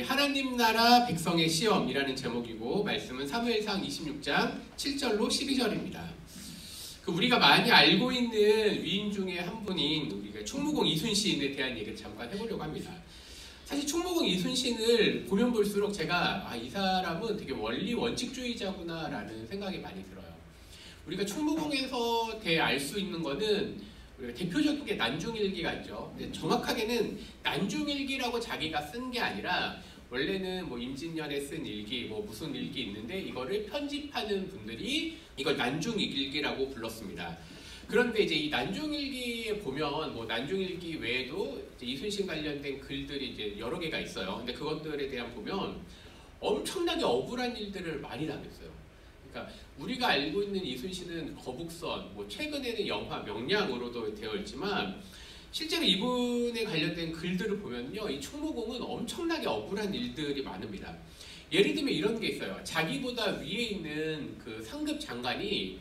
하나님 나라 백성의 시험이라는 제목이고 말씀은 사무엘상 26장 7절로 12절입니다. 우리가 많이 알고 있는 위인 중에 한 분인 우리가 충무공 이순신에 대한 얘기를 잠깐 해보려고 합니다. 사실 충무공 이순신을 보면 볼수록 제가 이 사람은 되게 원리 원칙주의자구나 라는 생각이 많이 들어요. 우리가 충무공에서 알 수 있는 거는 우리가 대표적인 게 난중일기가 있죠. 근데 정확하게는 난중일기라고 자기가 쓴 게 아니라 원래는 뭐 임진년에 쓴 일기, 뭐 무슨 일기 있는데 이거를 편집하는 분들이 이걸 난중일기라고 불렀습니다. 그런데 이제 이 난중일기에 보면 뭐 난중일기 외에도 이제 이순신 관련된 글들이 이제 여러 개가 있어요. 근데 그것들에 대한 보면 엄청나게 억울한 일들을 많이 당했어요. 그러니까 우리가 알고 있는 이순신은 거북선, 뭐 최근에는 영화 명량으로도 되어 있지만 실제로 이분에 관련된 글들을 보면요, 이 충무공은 엄청나게 억울한 일들이 많습니다. 예를 들면 이런 게 있어요. 자기보다 위에 있는 그 상급 장관이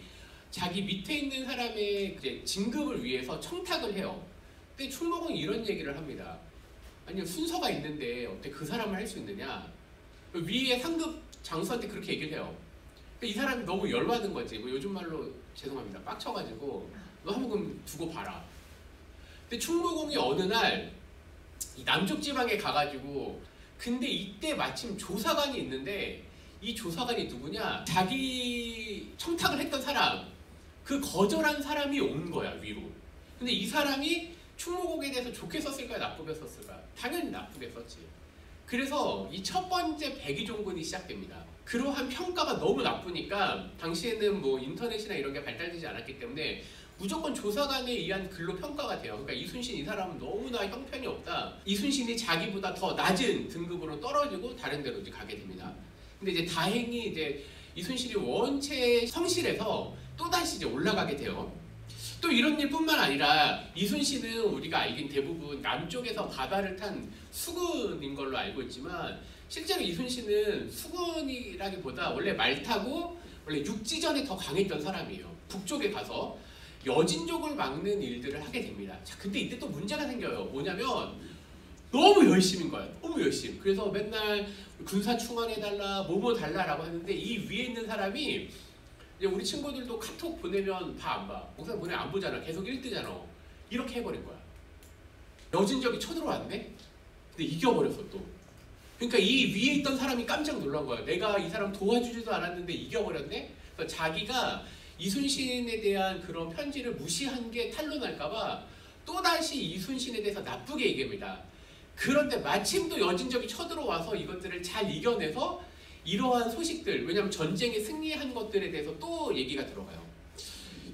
자기 밑에 있는 사람의 이제 진급을 위해서 청탁을 해요. 근데 충무공이 이런 얘기를 합니다. 아니 순서가 있는데 어떻게 그 사람을 할 수 있느냐? 위에 상급 장수한테 그렇게 얘기를 해요. 이 사람이 너무 열받은 거지. 뭐 요즘 말로 죄송합니다. 빡쳐가지고 너 한번 그럼 두고 봐라. 근데 충무공이 어느 날 이 남쪽 지방에 가가지고 근데 이때 마침 조사관이 있는데 이 조사관이 누구냐? 자기 청탁을 했던 사람, 그 거절한 사람이 온 거야 위로. 근데 이 사람이 충무공에 대해서 좋게 썼을까 나쁘게 썼을까? 당연히 나쁘게 썼지. 그래서 이 첫 번째 백의종군이 시작됩니다. 그러한 평가가 너무 나쁘니까 당시에는 뭐 인터넷이나 이런 게 발달되지 않았기 때문에 무조건 조사관에 의한 글로 평가가 돼요. 그러니까 이순신 이 사람은 너무나 형편이 없다. 이순신이 자기보다 더 낮은 등급으로 떨어지고 다른 데로 이제 가게 됩니다. 근데 이제 다행히 이제 이순신이 원체 성실해서 또다시 이제 올라가게 돼요. 또 이런 일뿐만 아니라 이순신은 우리가 알긴 대부분 남쪽에서 바다를 탄 수군인 걸로 알고 있지만 실제로 이순신은 수군이라기보다 원래 말 타고 원래 육지전에 더 강했던 사람이에요. 북쪽에 가서 여진족을 막는 일들을 하게 됩니다. 자, 근데 이때 또 문제가 생겨요. 뭐냐면 너무 열심인 거예요. 너무 열심. 그래서 맨날 군사 충원해달라, 뭐뭐 달라라고 하는데 이 위에 있는 사람이 이제 우리 친구들도 카톡 보내면 다 안 봐. 목사님 보내면 안 보잖아. 계속 읽뜨잖아. 이렇게 해버린 거야. 여진족이 쳐들어왔네? 근데 이겨버렸어 또. 그러니까 이 위에 있던 사람이 깜짝 놀란 거야. 내가 이 사람 도와주지도 않았는데 이겨버렸네? 그러니까 자기가 이순신에 대한 그런 편지를 무시한 게 탄로날까봐 또다시 이순신에 대해서 나쁘게 얘기합니다. 그런데 마침 또 여진족이 쳐들어와서 이것들을 잘 이겨내서 이러한 소식들, 왜냐하면 전쟁에 승리한 것들에 대해서 또 얘기가 들어가요.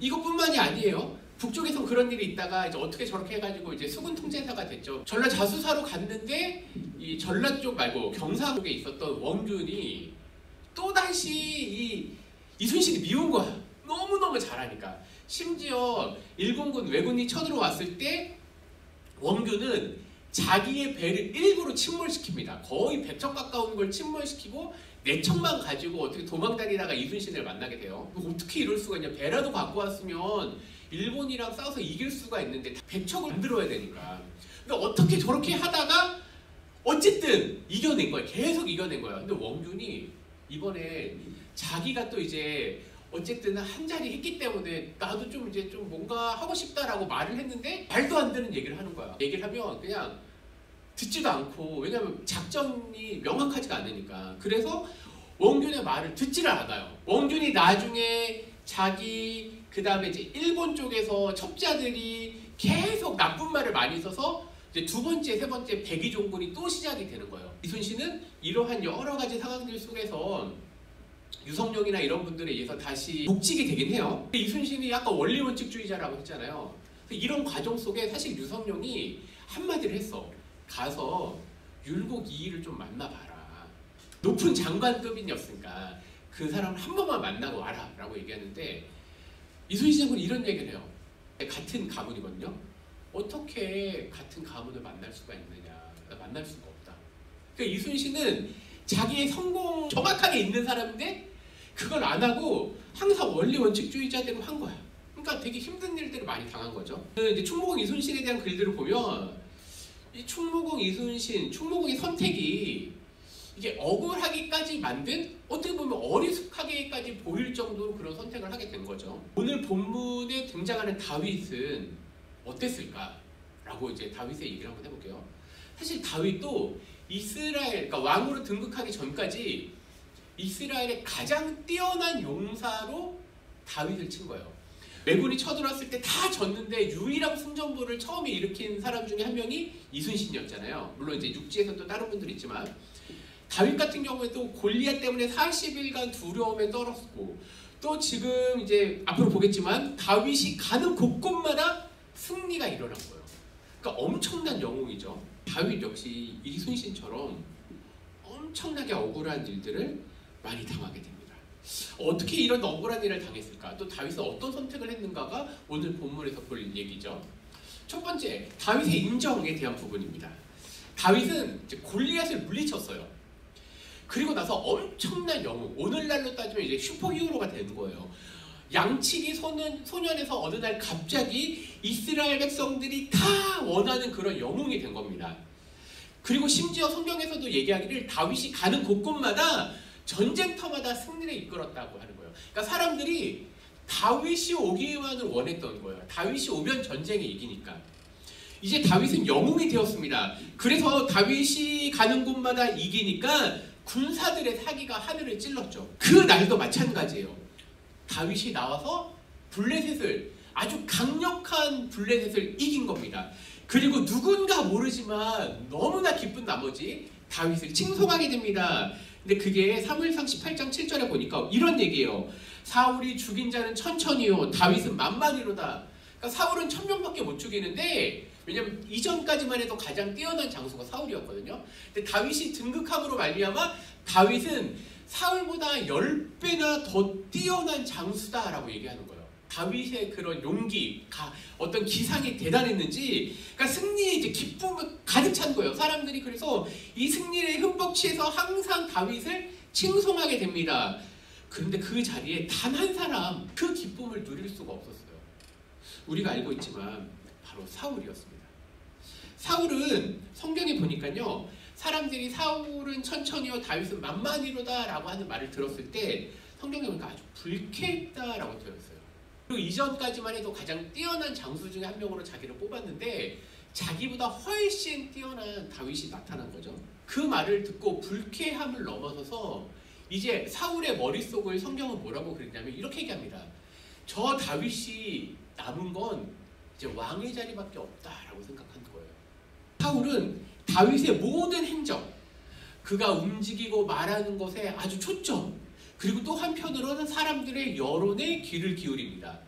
이것뿐만이 아니에요. 북쪽에서 그런 일이 있다가 이제 어떻게 저렇게 해가지고 이제 수군 통제사가 됐죠. 전라 자수사로 갔는데 이 전라 쪽 말고 경상 쪽에 있었던 원균이 또다시 이순신이 미운 거야. 너무너무 잘하니까. 심지어 일본군 왜군이 쳐들어왔을 때 원균은 자기의 배를 일부러 침몰시킵니다. 거의 100척 가까운 걸 침몰시키고 4척만 가지고 어떻게 도망다니다가 이순신을 만나게 돼요. 어떻게 이럴 수가 있냐. 배라도 갖고 왔으면 일본이랑 싸워서 이길 수가 있는데 100척을 만들어야 되니까. 근데 어떻게 저렇게 하다가 어쨌든 이겨낸 거예요. 계속 이겨낸 거예요. 근데 원균이 이번에 자기가 또 이제 어쨌든 한 자리 했기 때문에 나도 좀 이제 좀 뭔가 하고 싶다라고 말을 했는데 말도 안 되는 얘기를 하는 거야. 얘기를 하면 그냥 듣지도 않고, 왜냐면 작전이 명확하지가 않으니까. 그래서 원균의 말을 듣지를 않아요. 원균이 나중에 자기 그 다음에 이제 일본 쪽에서 첩자들이 계속 나쁜 말을 많이 써서 이제 두 번째, 세 번째 백의종군이 또 시작이 되는 거예요. 이순신은 이러한 여러 가지 상황들 속에서 유성룡이나 이런 분들에 의해서 다시 복직이 되긴 해요. 이순신이 약간 원리원칙주의자라고 했잖아요. 이런 과정 속에 사실 유성룡이 한마디를 했어. 가서 율곡 이이를 좀 만나봐라. 높은 장관급이었으니까 그 사람을 한 번만 만나고 와라 라고 얘기하는데 이순신 장군이 이런 얘기를 해요. 같은 가문이거든요. 어떻게 같은 가문을 만날 수가 있느냐. 만날 수가 없다. 그러니까 이순신은 자기의 성공 정확하게 있는 사람인데 그걸 안 하고 항상 원리 원칙주의자대로 한 거야. 그러니까 되게 힘든 일들을 많이 당한 거죠. 이제 충무공 이순신에 대한 글들을 보면 이 충무공 이순신, 충무공의 선택이 이게 억울하기까지 만든, 어떻게 보면 어리숙하게까지 보일 정도로 그런 선택을 하게 된 거죠. 오늘 본문에 등장하는 다윗은 어땠을까? 라고 이제 다윗의 얘기를 한번 해볼게요. 사실 다윗도 이스라엘, 그러니까 왕으로 등극하기 전까지 이스라엘의 가장 뛰어난 용사로 다윗을 친 거예요. 왜군이 쳐들어왔을 때 다 졌는데 유일한 승전보를 처음에 일으킨 사람 중에 한 명이 이순신이었잖아요. 물론 이제 육지에서 또 다른 분들이 있지만, 다윗 같은 경우에도 골리앗 때문에 40일간 두려움에 떨었고, 또 지금 이제 앞으로 보겠지만 다윗이 가는 곳곳마다 승리가 일어난 거예요. 그러니까 엄청난 영웅이죠. 다윗 역시 이순신처럼 엄청나게 억울한 일들을 많이 당하게 됩니다. 어떻게 이런 억울한 일을 당했을까? 또 다윗은 어떤 선택을 했는가가 오늘 본문에서 볼 얘기죠. 첫 번째, 다윗의 인정에 대한 부분입니다. 다윗은 이제 골리앗을 물리쳤어요. 그리고 나서 엄청난 영웅, 오늘날로 따지면 이제 슈퍼히어로가 되는 거예요. 양치기 소년에서 어느 날 갑자기 이스라엘 백성들이 다 원하는 그런 영웅이 된 겁니다. 그리고 심지어 성경에서도 얘기하기를 다윗이 가는 곳곳마다 전쟁터마다 승리를 이끌었다고 하는 거예요. 그러니까 사람들이 다윗이 오기만을 원했던 거예요. 다윗이 오면 전쟁에 이기니까. 이제 다윗은 영웅이 되었습니다. 그래서 다윗이 가는 곳마다 이기니까 군사들의 사기가 하늘을 찔렀죠. 그 날도 마찬가지예요. 다윗이 나와서 블레셋을, 아주 강력한 블레셋을 이긴 겁니다. 그리고 누군가 모르지만 너무나 기쁜 나머지 다윗을 칭송하게 됩니다. 근데 그게 사무엘상 18장 7절에 보니까 이런 얘기예요. 사울이 죽인 자는 천천히요, 다윗은 만만이로다. 그러니까 사울은 1000명밖에 못 죽이는데, 왜냐면 이전까지만 해도 가장 뛰어난 장수가 사울이었거든요. 근데 다윗이 등극함으로 말미암아 다윗은 사울보다 10배나 더 뛰어난 장수다라고 얘기하는 거예요. 다윗의 그런 용기, 어떤 기상이 대단했는지, 그러니까 승리에 이제 기쁨을 가득 찬 거예요. 사람들이 그래서 이 승리에 흠뻑 취해서 항상 다윗을 칭송하게 됩니다. 그런데 그 자리에 단 한 사람 그 기쁨을 누릴 수가 없었어요. 우리가 알고 있지만 바로 사울이었습니다. 사울은 성경에 보니까요, 사람들이 사울은 천천히요, 다윗은 만만히로다 라고 하는 말을 들었을 때 성경에 보니까 아주 불쾌했다라고 되어 있어요. 그리고 이전까지만 해도 가장 뛰어난 장수 중에 한 명으로 자기를 뽑았는데 자기보다 훨씬 뛰어난 다윗이 나타난 거죠. 그 말을 듣고 불쾌함을 넘어서서 이제 사울의 머릿속을 성경은 뭐라고 그랬냐면 이렇게 얘기합니다. 저 다윗이 남은 건 이제 왕의 자리밖에 없다라고 생각한 거예요. 사울은 다윗의 모든 행적, 그가 움직이고 말하는 것에 아주 초점, 그리고 또 한편으로는 사람들의 여론에 귀를 기울입니다.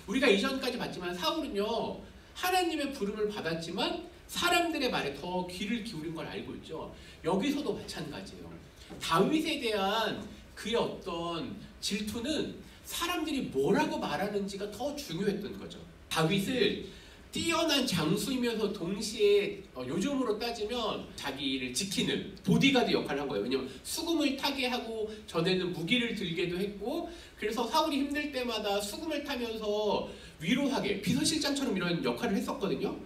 우리가 이전까지 봤지만 사울은요, 하나님의 부름을 받았지만 사람들의 말에 더 귀를 기울인 걸 알고 있죠. 여기서도 마찬가지예요. 다윗에 대한 그의 어떤 질투는 사람들이 뭐라고 말하는지가 더 중요했던 거죠. 다윗을 뛰어난 장수이면서 동시에 요즘으로 따지면 자기를 지키는 보디가드 역할을 한 거예요. 왜냐면 수금을 타게 하고 전에는 무기를 들게도 했고, 그래서 사울이 힘들 때마다 수금을 타면서 위로하게, 비서실장처럼 이런 역할을 했었거든요.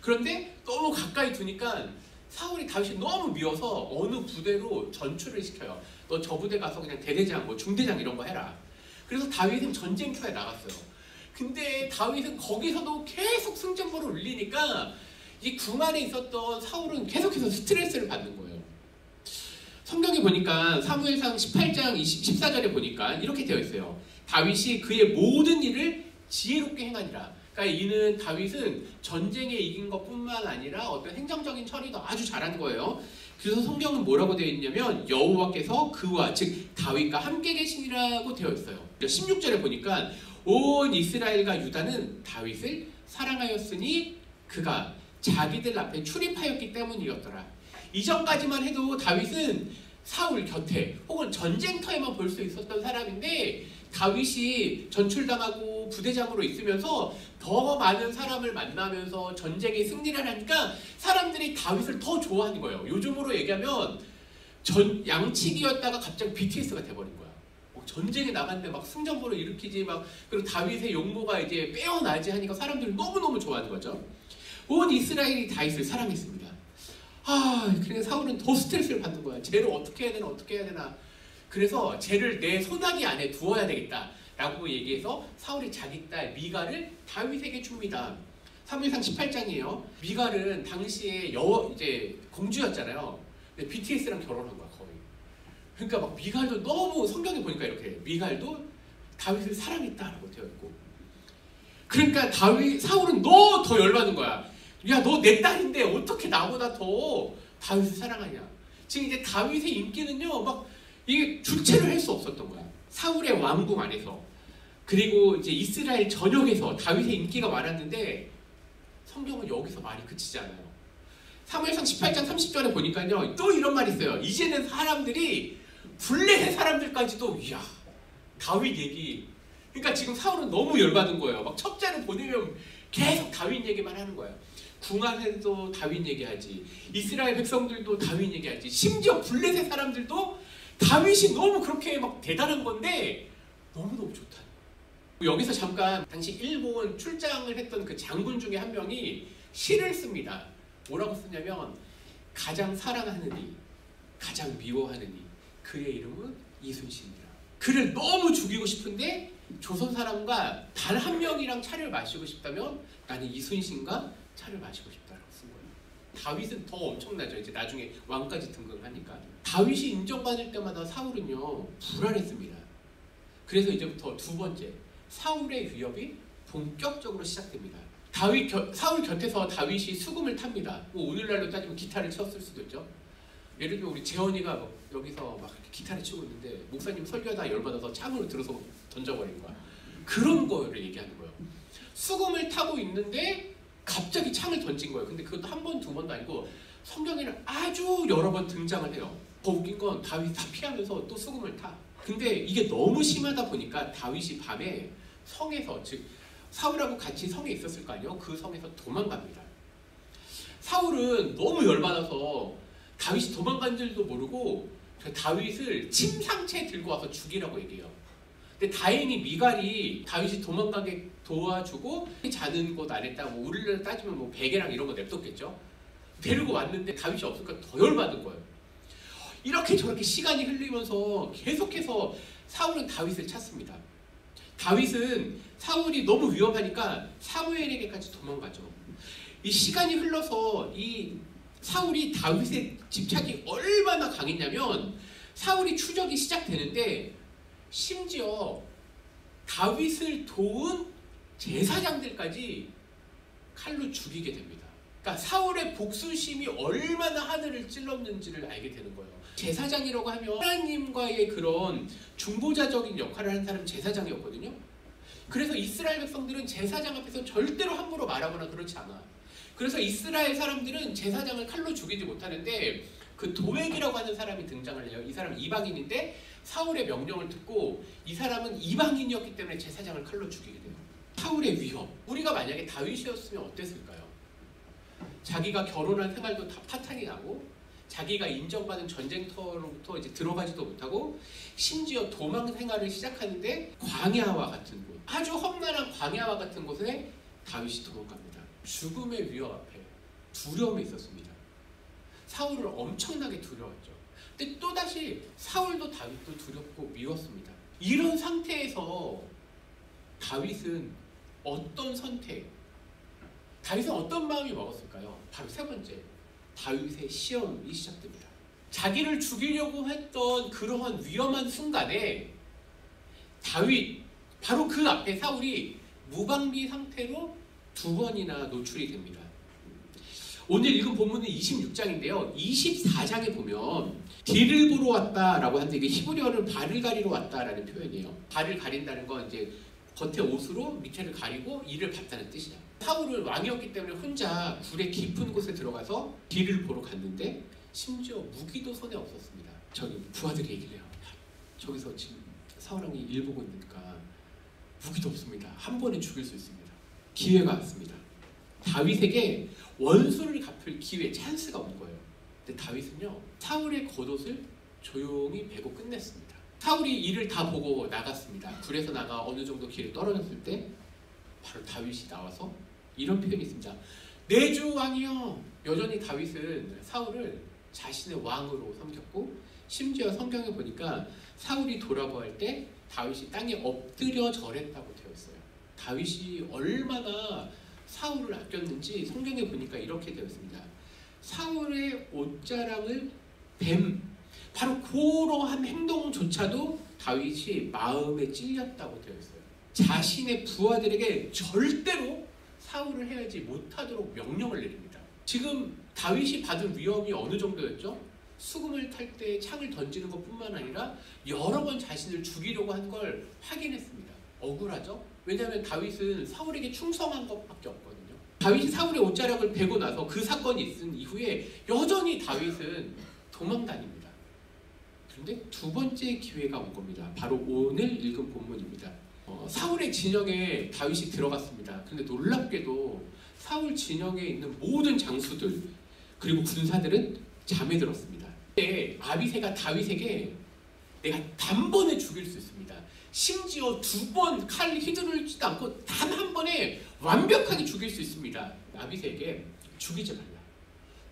그런데 너무 가까이 두니까 사울이 다윗이 너무 미워서 어느 부대로 전출을 시켜요. 너 저 부대 가서 그냥 대대장, 뭐 중대장 이런 거 해라. 그래서 다윗은 전쟁터에 나갔어요. 근데 다윗은 거기서도 계속 승전보를 울리니까 이 궁 안에 있었던 사울은 계속해서 스트레스를 받는 거예요. 성경에 보니까 사무엘상 18장 14절에 보니까 이렇게 되어 있어요. 다윗이 그의 모든 일을 지혜롭게 행하니라. 그러니까 이는 다윗은 전쟁에 이긴 것뿐만 아니라 어떤 행정적인 처리도 아주 잘한 거예요. 그래서 성경은 뭐라고 되어 있냐면 여호와께서 그와, 즉 다윗과 함께 계시니라고 되어 있어요. 16절에 보니까 온 이스라엘과 유다는 다윗을 사랑하였으니 그가 자기들 앞에 출입하였기 때문이었더라. 이전까지만 해도 다윗은 사울 곁에 혹은 전쟁터에만 볼 수 있었던 사람인데, 다윗이 전출당하고 부대장으로 있으면서 더 많은 사람을 만나면서 전쟁에 승리를 하니까 사람들이 다윗을 더 좋아하는 거예요. 요즘으로 얘기하면 양치기였다가 갑자기 BTS가 돼버린 거야. 전쟁에 나갔는데 막 승전보를 일으키지, 막 그리고 다윗의 용모가 이제 빼어나지 하니까 사람들이 너무너무 좋아하는 거죠. 온 이스라엘이 다윗을 사랑했습니다. 그러니까 사울은 더 스트레스를 받는 거야. 쟤를 어떻게 해야 되나 어떻게 해야 되나. 그래서 쟤를 내 소나기 안에 두어야 되겠다 라고 얘기해서 사울이 자기 딸 미갈을 다윗에게 줍니다. 사무엘상 18장이에요. 미갈은 당시에 이제 공주였잖아요. 근데 BTS랑 결혼한 거야 거의. 그러니까 막 미갈도 너무 성경에 보니까 이렇게 미갈도 다윗을 사랑했다라고 되어 있고. 그러니까 사울은 너 더 열받는 거야. 야, 너 내 딸인데 어떻게 나보다 더 다윗을 사랑하냐. 지금 이제 다윗의 인기는요 막 이게 주체를 할 수 없었던 거야. 사울의 왕궁 안에서 그리고 이제 이스라엘 전역에서 다윗의 인기가 많았는데 성경은 여기서 말이 그치지 않아요. 사무엘상 18장 30절에 보니까요 또 이런 말이 있어요. 이제는 사람들이 블레셋 사람들까지도 이야 다윗 얘기. 그러니까 지금 사울은 너무 열받은 거예요. 막 첩자를 보내면 계속 다윗 얘기만 하는 거예요. 궁안에도 다윗 얘기하지, 이스라엘 백성들도 다윗 얘기하지, 심지어 블레셋 사람들도 다윗이 너무 그렇게 막 대단한 건데 너무너무 좋다. 여기서 잠깐 당시 일본 출장을 했던 그 장군 중에 한 명이 시를 씁니다. 뭐라고 쓰냐면 가장 사랑하는 이, 가장 미워하는 이, 그의 이름은 이순신이라. 그를 너무 죽이고 싶은데 조선 사람과 단 한 명이랑 차를 마시고 싶다면 나는 이순신과 차를 마시고 싶다라고 쓴 거예요. 다윗은 더 엄청나죠. 이제 나중에 왕까지 등극하니까. 다윗이 인정받을 때마다 사울은요 불안했습니다. 그래서 이제부터 두 번째 사울의 위협이 본격적으로 시작됩니다. 사울 곁에서 다윗이 수금을 탑니다. 뭐 오늘날로 따지면 기타를 쳤을 수도 있죠. 예를 들면 우리 재원이가 여기서 막 기타를 치고 있는데 목사님 설교하다 열받아서 창으로 들어서 던져버린 거야. 그런 거를 얘기하는 거예요. 수금을 타고 있는데 갑자기 창을 던진 거예요. 근데 그것도 한 번, 두 번도 아니고 성경에는 아주 여러 번 등장을 해요. 더 웃긴 건 다윗이 다 피하면서 또 수금을 타. 근데 이게 너무 심하다 보니까 다윗이 밤에 성에서, 즉 사울하고 같이 성에 있었을 거 아니에요. 그 성에서 도망갑니다. 사울은 너무 열받아서 다윗이 도망간 줄도 모르고 다윗을 침상채 들고 와서 죽이라고 얘기해요. 근데 다행히 미갈이 다윗이 도망가게 도와주고 자는 곳 안에다 뭐 우리를 따지면 뭐 베개랑 이런 거 냅뒀겠죠. 데리고 왔는데 다윗이 없으니까 더 열받은 거예요. 이렇게 저렇게 시간이 흘리면서 계속해서 사울은 다윗을 찾습니다. 다윗은 사울이 너무 위험하니까 사무엘에게까지 도망가죠. 이 시간이 흘러서 이 사울이 다윗의 집착이 얼마나 강했냐면 사울이 추적이 시작되는데 심지어 다윗을 도운 제사장들까지 칼로 죽이게 됩니다. 그러니까 사울의 복수심이 얼마나 하늘을 찔렀는지를 알게 되는 거예요. 제사장이라고 하면 하나님과의 그런 중보자적인 역할을 하는 사람은 제사장이었거든요. 그래서 이스라엘 백성들은 제사장 앞에서 절대로 함부로 말하거나 그렇지 않아. 그래서 이스라엘 사람들은 제사장을 칼로 죽이지 못하는데 그 도액이라고 하는 사람이 등장을 해요. 이 사람은 이방인인데 사울의 명령을 듣고 이 사람은 이방인이었기 때문에 제사장을 칼로 죽이게 돼요. 사울의 위협. 우리가 만약에 다윗이었으면 어땠을까요? 자기가 결혼한 생활도 다 파탄이 나고 자기가 인정받은 전쟁터로부터 이제 들어가지도 못하고 심지어 도망 생활을 시작하는데 광야와 같은 곳, 아주 험난한 광야와 같은 곳에 다윗이 도망갑니다. 죽음의 위협 앞에 두려움이 있었습니다. 사울을 엄청나게 두려웠죠. 근데 또다시 사울도 다윗도 두렵고 미웠습니다. 이런 상태에서 다윗은 어떤 선택, 다윗은 어떤 마음이 먹었을까요? 바로 세 번째, 다윗의 시험이 시작됩니다. 자기를 죽이려고 했던 그러한 위험한 순간에 다윗, 바로 그 앞에 사울이 무방비 상태로 두 번이나 노출이 됩니다. 오늘 읽은 본문은 26장인데요. 24장에 보면 뒤를 보러 왔다라고 하는데 이게 히브리어는 발을 가리러 왔다라는 표현이에요. 발을 가린다는 건 이제 겉에 옷으로 밑에를 가리고 이를 봤다는 뜻이죠. 사울은 왕이었기 때문에 혼자 굴의 깊은 곳에 들어가서 뒤를 보러 갔는데 심지어 무기도 손에 없었습니다. 저기 부하들이 얘기를 해요. 저기서 지금 사울왕이 일 보고 있으니까 무기도 없습니다. 한 번에 죽일 수 있습니다. 기회가 왔습니다. 다윗에게 원수를 갚을 기회, 찬스가 온 거예요. 근데 다윗은요, 사울의 겉옷을 조용히 베고 끝냈습니다. 사울이 이를 다 보고 나갔습니다. 굴에서 나가 어느 정도 길에 떨어졌을 때 바로 다윗이 나와서 이런 표현이 있습니다. 내 주 왕이여, 여전히 다윗은 사울을 자신의 왕으로 섬겼고, 심지어 성경에 보니까 사울이 돌아보할 때 다윗이 땅에 엎드려 절했다고 되어 있어요. 다윗이 얼마나 사울을 아꼈는지 성경에 보니까 이렇게 되어 있습니다. 사울의 옷자랑을 뱀, 바로 그러한 행동조차도 다윗이 마음에 찔렸다고 되어 있어요. 자신의 부하들에게 절대로 사울을 해하지 못하도록 명령을 내립니다. 지금 다윗이 받은 위험이 어느 정도였죠? 수금을 탈 때 창을 던지는 것뿐만 아니라 여러 번 자신을 죽이려고 한 걸 확인했습니다. 억울하죠? 왜냐하면 다윗은 사울에게 충성한 것밖에 없거든요. 다윗이 사울의 옷자락을 베고 나서 그 사건이 있은 이후에 여전히 다윗은 도망다닙니다. 그런데 두 번째 기회가 온 겁니다. 바로 오늘 읽은 본문입니다. 사울의 진영에 다윗이 들어갔습니다. 그런데 놀랍게도 사울 진영에 있는 모든 장수들 그리고 군사들은 잠에 들었습니다. 그때 아비새가 다윗에게 내가 단번에 죽일 수 있습니다. 심지어 두 번 칼 휘두르지도 않고 단 한 번에 완벽하게 죽일 수 있습니다. 아비새에게 죽이지 말라.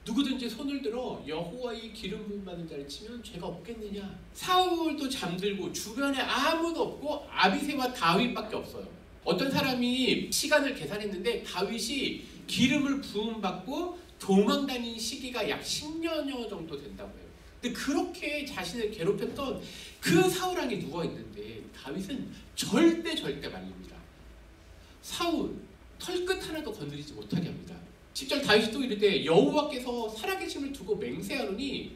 누구든지 손을 들어 여호와의 기름 부음 받은 자를 치면 죄가 없겠느냐. 사울도 잠들고 주변에 아무도 없고 아비새와 다윗밖에 없어요. 어떤 사람이 시간을 계산했는데 다윗이 기름을 부음 받고 도망 다닌 시기가 약 10년여 정도 된다고 해요. 근데 그렇게 자신을 괴롭혔던 그 사울왕이 누워있는데 다윗은 절대 말립니다. 사울 털끝 하나도 건드리지 못하게 합니다. 10절 다윗이 또 이르되 여호와께서 살아계심을 두고 맹세하노니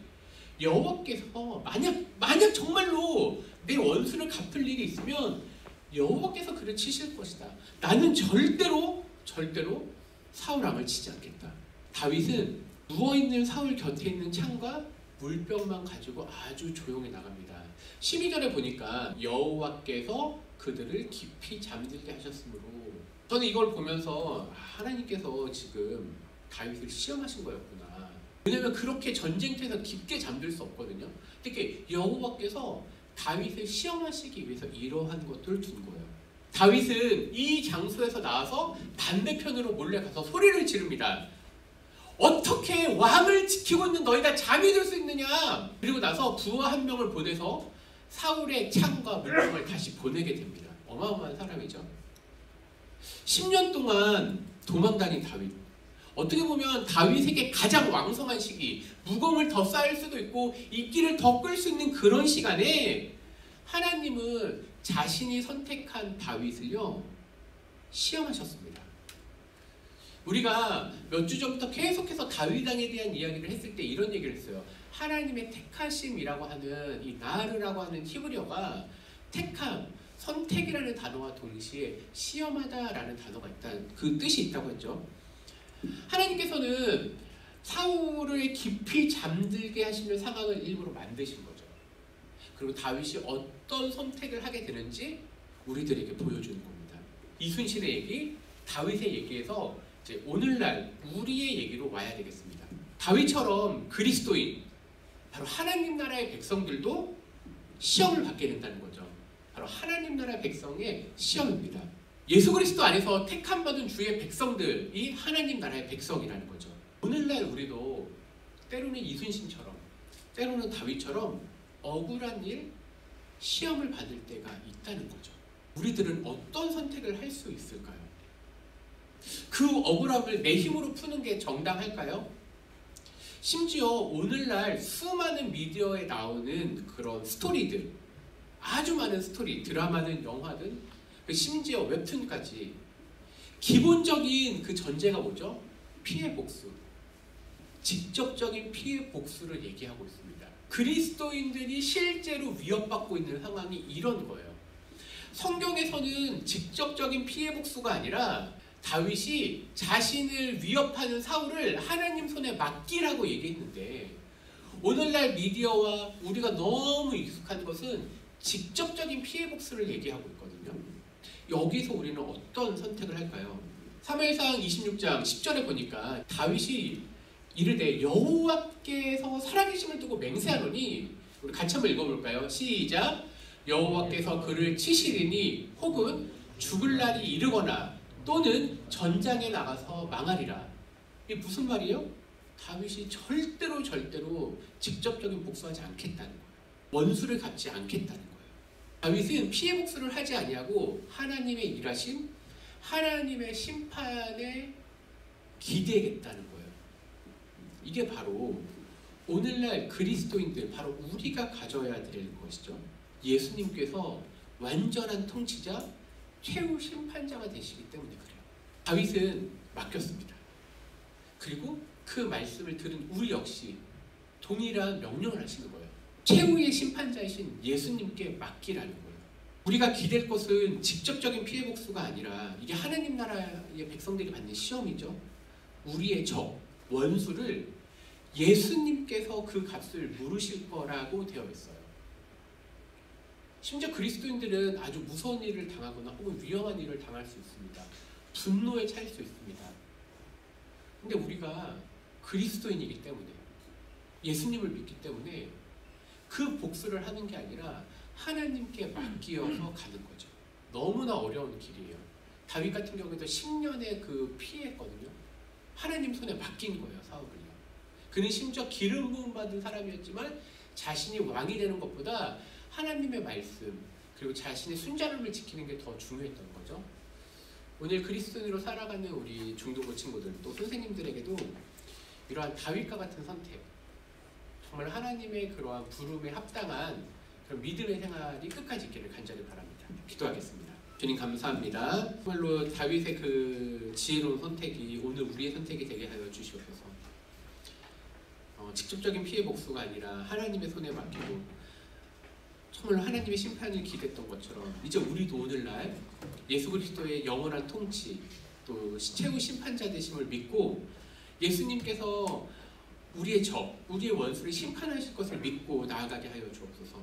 여호와께서 만약 정말로 내 원수를 갚을 일이 있으면 여호와께서 그를 치실 것이다. 나는 절대로 사울왕을 치지 않겠다. 다윗은 누워있는 사울 곁에 있는 창과 물병만 가지고 아주 조용히 나갑니다. 12절에 보니까 여호와께서 그들을 깊이 잠들게 하셨으므로, 저는 이걸 보면서 하나님께서 지금 다윗을 시험하신 거였구나. 왜냐하면 그렇게 전쟁터에서 깊게 잠들 수 없거든요. 특히 여호와께서 다윗을 시험하시기 위해서 이러한 것들을 둔 거예요. 다윗은 이 장소에서 나와서 반대편으로 몰래 가서 소리를 지릅니다. 어떻게 왕을 지키고 있는 너희가 잠이 들 수 있느냐. 그리고 나서 부하 한 명을 보내서 사울의 창과 물병을 다시 보내게 됩니다. 어마어마한 사람이죠. 10년 동안 도망다닌 다윗. 어떻게 보면 다윗에게 가장 왕성한 시기, 무공을 더 쌓을 수도 있고 인기를 더 끌 수 있는 그런 시간에 하나님은 자신이 선택한 다윗을요 시험하셨습니다. 우리가 몇 주 전부터 계속해서 다윗 왕에 대한 이야기를 했을 때 이런 얘기를 했어요. 하나님의 택하심이라고 하는 이 나르라고 하는 히브리어가 택함, 선택이라는 단어와 동시에 시험하다라는 단어가 있다는 그 뜻이 있다고 했죠. 하나님께서는 사울을 깊이 잠들게 하시는 상황을 일부러 만드신 거죠. 그리고 다윗이 어떤 선택을 하게 되는지 우리들에게 보여주는 겁니다. 이순신의 얘기, 다윗의 얘기에서 이제 오늘날 우리의 얘기로 와야 되겠습니다. 다윗처럼 그리스도인, 바로 하나님 나라의 백성들도 시험을 받게 된다는 거죠. 바로 하나님 나라 백성의 시험입니다. 예수 그리스도 안에서 택함받은 주의 백성들이 하나님 나라의 백성이라는 거죠. 오늘날 우리도 때로는 이순신처럼, 때로는 다윗처럼 억울한 일, 시험을 받을 때가 있다는 거죠. 우리들은 어떤 선택을 할 수 있을까요? 그 억울함을 내 힘으로 푸는 게 정당할까요? 심지어 오늘날 수많은 미디어에 나오는 그런 스토리들, 아주 많은 스토리, 드라마든 영화든 심지어 웹툰까지 기본적인 그 전제가 뭐죠? 피해 복수. 직접적인 피해 복수를 얘기하고 있습니다. 그리스도인들이 실제로 위협받고 있는 상황이 이런 거예요. 성경에서는 직접적인 피해 복수가 아니라 다윗이 자신을 위협하는 사울을 하나님 손에 맡기라고 얘기했는데, 오늘날 미디어와 우리가 너무 익숙한 것은 직접적인 피해 복수를 얘기하고 있거든요. 여기서 우리는 어떤 선택을 할까요? 사무엘상 26장 10절에 보니까 다윗이 이르되 여호와께서 살아계심을 두고 맹세하노니, 우리 같이 한번 읽어볼까요? 시작. 여호와께서 그를 치시리니 혹은 죽을 날이 이르거나 또는 전장에 나가서 망하리라. 이게 무슨 말이에요? 다윗이 절대로 직접적인 복수하지 않겠다는 거예요. 원수를 갚지 않겠다는 거예요. 다윗은 피해 복수를 하지 아니하고 하나님의 일하심, 하나님의 심판에 기대겠다는 거예요. 이게 바로 오늘날 그리스도인들, 바로 우리가 가져야 될 것이죠. 예수님께서 완전한 통치자, 최후 심판자가 되시기 때문에 그래요. 다윗은 맡겼습니다. 그리고 그 말씀을 들은 우리 역시 동일한 명령을 하시는 거예요. 최후의 심판자이신 예수님께 맡기라는 거예요. 우리가 기댈 것은 직접적인 피해 복수가 아니라 이게 하나님 나라의 백성들이 받는 시험이죠. 우리의 적, 원수를 예수님께서 그 값을 물으실 거라고 되어 있어요. 심지어 그리스도인들은 아주 무서운 일을 당하거나 혹은 위험한 일을 당할 수 있습니다. 분노에 차일 수 있습니다. 근데 우리가 그리스도인이기 때문에, 예수님을 믿기 때문에 그 복수를 하는 게 아니라 하나님께 맡기어서 가는 거죠. 너무나 어려운 길이에요. 다윗 같은 경우에도 10년의 그 피해했거든요. 하나님 손에 맡긴 거예요, 사울을요. 그는 심지어 기름 부음 받은 사람이었지만 자신이 왕이 되는 것보다 하나님의 말씀 그리고 자신의 순자름을 지키는 게 더 중요했던 거죠. 오늘 그리스도인으로 살아가는 우리 중등부 친구들 또 선생님들에게도 이러한 다윗과 같은 선택, 정말 하나님의 그러한 부름에 합당한 그런 믿음의 생활이 끝까지 있기를 간절히 바랍니다. 기도하겠습니다. 주님 감사합니다. 정말로 다윗의 그 지혜로운 선택이 오늘 우리의 선택이 되게 하여 주시옵소서. 직접적인 피해 복수가 아니라 하나님의 손에 맡기고 정말로 하나님의 심판을 기대했던 것처럼 이제 우리도 오늘날 예수 그리스도의 영원한 통치 또 최후 심판자 되심을 믿고 예수님께서 우리의 적, 우리의 원수를 심판하실 것을 믿고 나아가게 하여 주옵소서.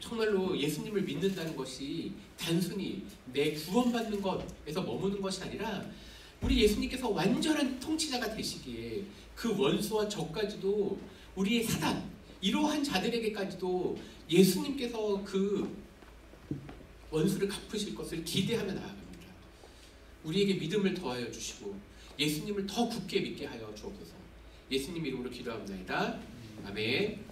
정말로 예수님을 믿는다는 것이 단순히 내 구원받는 것에서 머무는 것이 아니라 우리 예수님께서 완전한 통치자가 되시기에 그 원수와 적까지도 우리의 사단, 이러한 자들에게까지도 예수님께서 그 원수를 갚으실 것을 기대하며 나아갑니다. 우리에게 믿음을 더하여 주시고 예수님을 더 굳게 믿게 하여 주옵소서. 예수님 이름으로 기도합니다. 아멘.